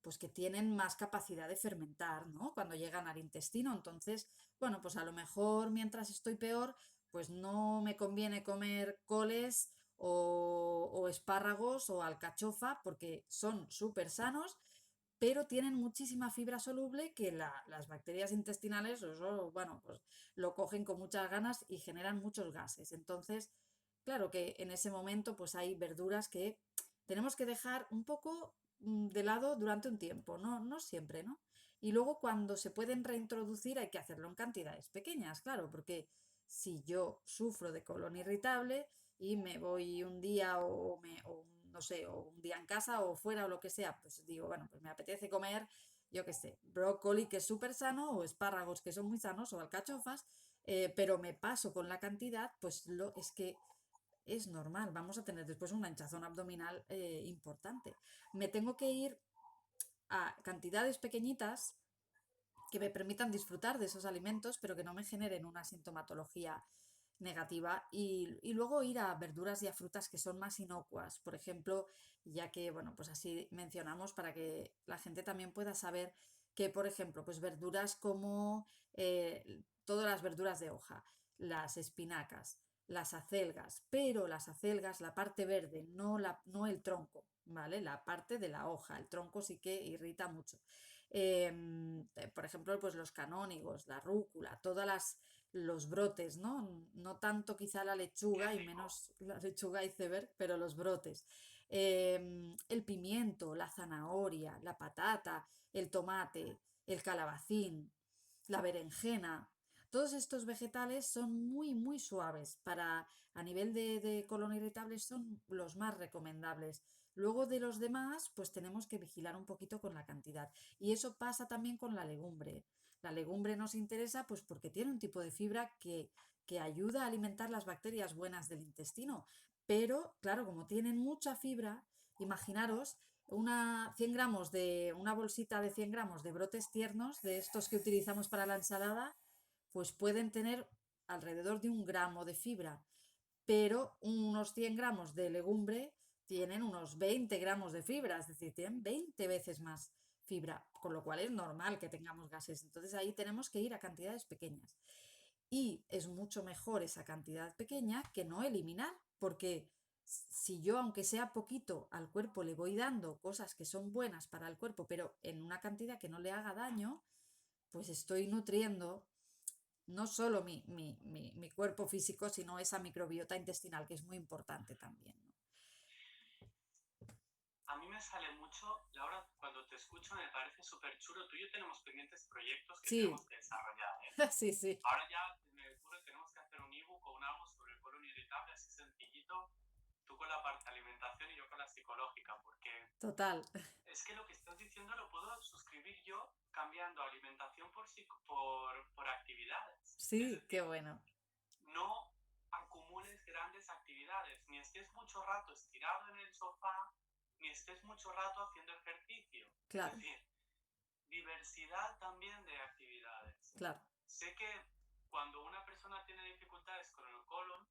pues que tienen más capacidad de fermentar, ¿no? Cuando llegan al intestino. Entonces, bueno, pues a lo mejor mientras estoy peor, pues no me conviene comer coles o espárragos o alcachofa porque son súper sanos pero tienen muchísima fibra soluble que las bacterias intestinales, eso, bueno, pues lo cogen con muchas ganas y generan muchos gases. Entonces, claro que en ese momento pues hay verduras que tenemos que dejar un poco de lado durante un tiempo, no siempre, ¿no? Y luego cuando se pueden reintroducir hay que hacerlo en cantidades pequeñas, claro, porque si yo sufro de colon irritable y me voy un día no sé, o un día en casa o fuera o lo que sea, pues digo, bueno, pues me apetece comer, yo qué sé, brócoli que es súper sano o espárragos que son muy sanos o alcachofas, pero me paso con la cantidad, pues es que es normal, vamos a tener después una hinchazón abdominal importante. Me tengo que ir a cantidades pequeñitas que me permitan disfrutar de esos alimentos, pero que no me generen una sintomatología negativa y luego ir a verduras y a frutas que son más inocuas, por ejemplo, ya que, bueno, pues así mencionamos para que la gente también pueda saber que, por ejemplo, pues verduras como todas las verduras de hoja, las espinacas, las acelgas, pero las acelgas, la parte verde, no el tronco, ¿vale? La parte de la hoja, el tronco sí que irrita mucho. Por ejemplo, pues los canónigos, la rúcula, los brotes, ¿no? No tanto quizá la Qué lechuga y rico. menos la lechuga iceberg, pero los brotes. El pimiento, la zanahoria, la patata, el tomate, el calabacín, la berenjena. Todos estos vegetales son muy, muy suaves. A nivel de colon irritable son los más recomendables. Luego de los demás, pues tenemos que vigilar un poquito con la cantidad. Y eso pasa también con la legumbre. La legumbre nos interesa pues porque tiene un tipo de fibra que ayuda a alimentar las bacterias buenas del intestino. Pero, claro, como tienen mucha fibra, imaginaros 100 gramos una bolsita de 100 gramos de brotes tiernos, de estos que utilizamos para la ensalada, pues pueden tener alrededor de 1 gramo de fibra, pero unos 100 gramos de legumbre tienen unos 20 gramos de fibra, es decir, tienen 20 veces más fibra, con lo cual es normal que tengamos gases. Entonces ahí tenemos que ir a cantidades pequeñas. Y es mucho mejor esa cantidad pequeña que no eliminar, porque si yo, aunque sea poquito, al cuerpo le voy dando cosas que son buenas para el cuerpo, pero en una cantidad que no le haga daño, pues estoy nutriendo no solo mi cuerpo físico, sino esa microbiota intestinal, que es muy importante también, ¿no? A mí me sale mucho, Laura, cuando te escucho me parece súper chulo. Tú y yo tenemos pendientes proyectos que Sí, tenemos que desarrollar, ¿eh? sí, sí, Ahora ya me ocurre que tenemos que hacer un ebook o un algo sobre el colon irritable, así sencillito, tú con la parte de alimentación y yo con la psicológica, porque total. es que lo que estás diciendo lo puedo suscribir yo cambiando alimentación por actividades. Es Sí, qué decir, bueno. no acumules grandes actividades, ni estés mucho rato estirado en el sofá, ni estés mucho rato haciendo ejercicio. Es Claro, decir, diversidad también de actividades. claro. Sé que cuando una persona tiene dificultades con el colon,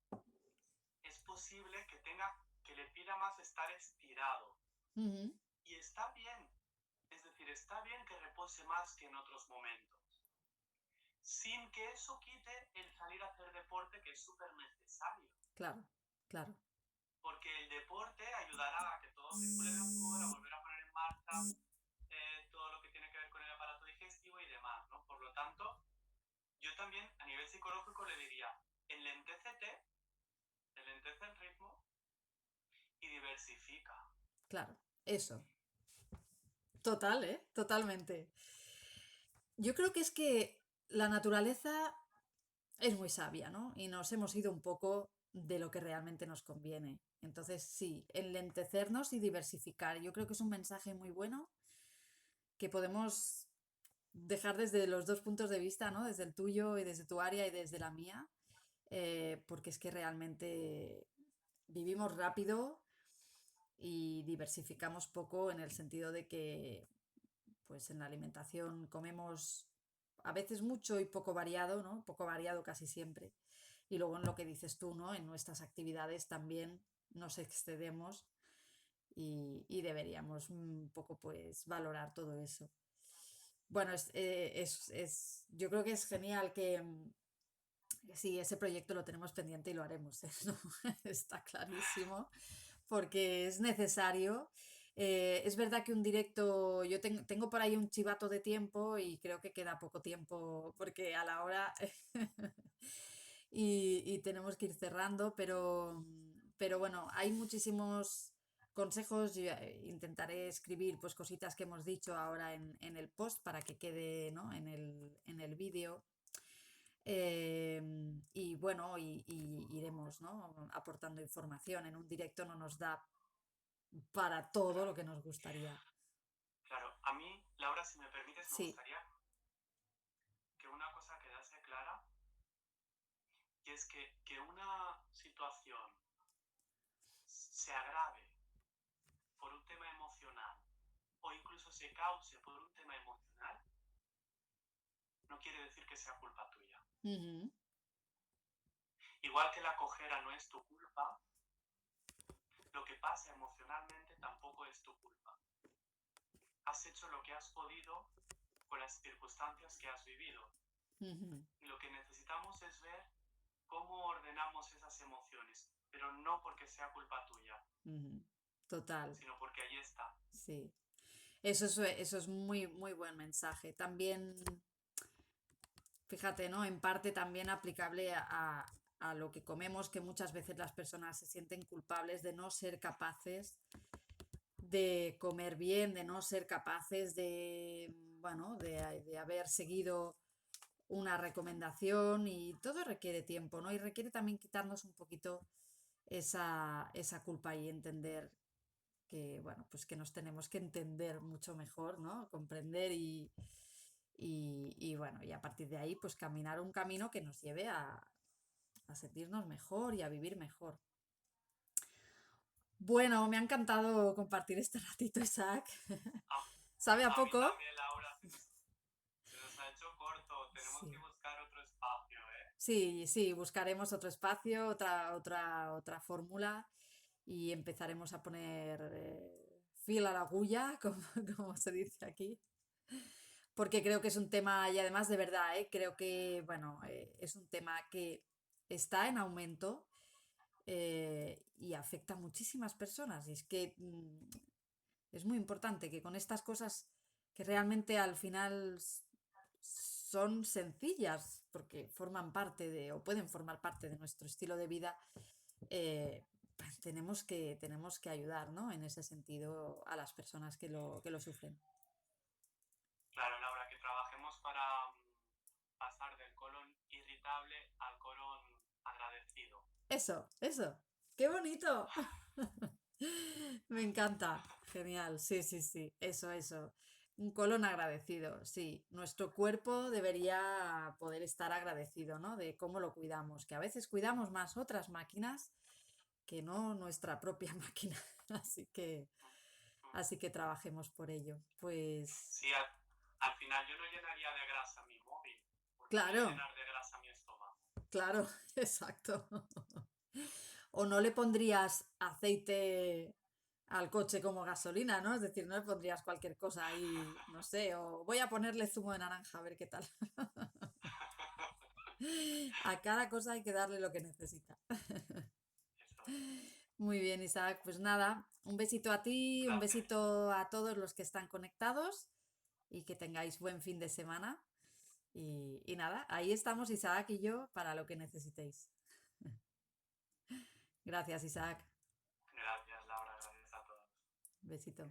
es posible que le pida más estar estirado. Ujú, Y está bien, es decir, está bien que repose más que en otros momentos, sin que eso quite el salir a hacer deporte, que es súper necesario. claro, claro. Porque el deporte ayudará a que todo circule mejor, a volver a poner en marcha todo lo que tiene que ver con el aparato digestivo y demás, ¿no? Por lo tanto, yo también a nivel psicológico le diría, enlentécete, enlentece el ritmo y diversifica. Claro, eso. Total, ¿eh? Totalmente. Yo creo que es que la naturaleza es muy sabia, ¿no? Y nos hemos ido un poco de lo que realmente nos conviene. Entonces, sí, enlentecernos y diversificar. Yo creo que es un mensaje muy bueno que podemos dejar desde los dos puntos de vista, ¿no? Desde el tuyo y desde tu área y desde la mía, porque es que realmente vivimos rápido y diversificamos poco en el sentido de que, pues en la alimentación comemos a veces mucho y poco variado, ¿no? Poco variado casi siempre. Y luego en lo que dices tú, ¿no? En nuestras actividades también nos excedemos y deberíamos un poco pues valorar todo eso. Bueno, yo creo que es genial que sí, ese proyecto lo tenemos pendiente y lo haremos, ¿eh? ¿No? Está clarísimo, porque es necesario. Es verdad que un directo, yo tengo por ahí un chivato de tiempo y creo que queda poco tiempo porque a la hora y tenemos que ir cerrando, pero bueno, hay muchísimos consejos. Yo, intentaré escribir pues cositas que hemos dicho ahora en el post para que quede, ¿no? En el vídeo. Y bueno, y iremos, ¿no? Aportando información. En un directo no nos da para todo lo Claro, que nos gustaría. claro. A mí, Laura, si me permites, me Sí, gustaría que una cosa quedase clara, y es que una situación se agrave por un tema emocional o incluso se cause por un tema emocional, no quiere decir que sea culpa tuya. ujú, Igual que la cojera no es tu culpa, lo que pasa emocionalmente tampoco es tu culpa. Has hecho lo que has podido con las circunstancias que has vivido. Ujú, Y lo que necesitamos es ver cómo ordenamos esas emociones, pero no porque sea culpa tuya, ujú. Total, sino porque ahí está. sí. Eso es muy, muy buen mensaje. También, fíjate, ¿no? En parte también aplicable a lo que comemos, que muchas veces las personas se sienten culpables de no ser capaces de comer bien, de no ser capaces de, bueno, de haber seguido una recomendación y todo requiere tiempo, ¿no? Y requiere también quitarnos un poquito esa culpa y entender que, bueno, pues que nos tenemos que entender mucho mejor, ¿no? Comprender y bueno, y a partir de ahí, pues caminar un camino que nos lleve a sentirnos mejor y a vivir mejor. Bueno, me ha encantado compartir este ratito, Isaac. A, ¿Sabe a a mí poco? también, Laura, se nos ha hecho corto. Tenemos que Sí. buscar otro espacio, ¿eh? Sí, sí, buscaremos otro espacio, otra fórmula y empezaremos a poner fil a la agulla, como se dice aquí, porque creo que es un tema, y además de verdad, creo que, bueno, es un tema que está en aumento y afecta a muchísimas personas. Y es que es muy importante que con estas cosas que realmente al final son sencillas, porque forman parte de, o pueden formar parte de nuestro estilo de vida, pues tenemos que ayudar, ¿no? En ese sentido a las personas que lo sufren. Claro, Laura, que trabajemos para pasar del colon irritable al colon agradecido. Eso. ¡Qué bonito! Me encanta. Genial. Sí, sí, sí. Eso. Un colon agradecido. Sí. Nuestro cuerpo debería poder estar agradecido, ¿no? De cómo lo cuidamos. Que a veces cuidamos más otras máquinas que no nuestra propia máquina. Así que trabajemos por ello. Pues, Sí, al final yo no llenaría de grasa mi móvil. ¿Por qué voy a claro, llenar de grasa mi estómago? claro, exacto. O no le pondrías aceite al coche como gasolina, ¿no? Es decir, no le pondrías cualquier cosa ahí, no sé, o voy a ponerle zumo de naranja a ver qué tal. A cada cosa hay que darle lo que necesita. Eso es. Muy bien, Isaac. Pues nada, un besito a ti, un Gracias. besito a todos los que están conectados y que tengáis buen fin de semana. Y nada, ahí estamos Isaac y yo para lo que necesitéis. Gracias, Isaac. Gracias, Laura. Gracias a todos. Besito.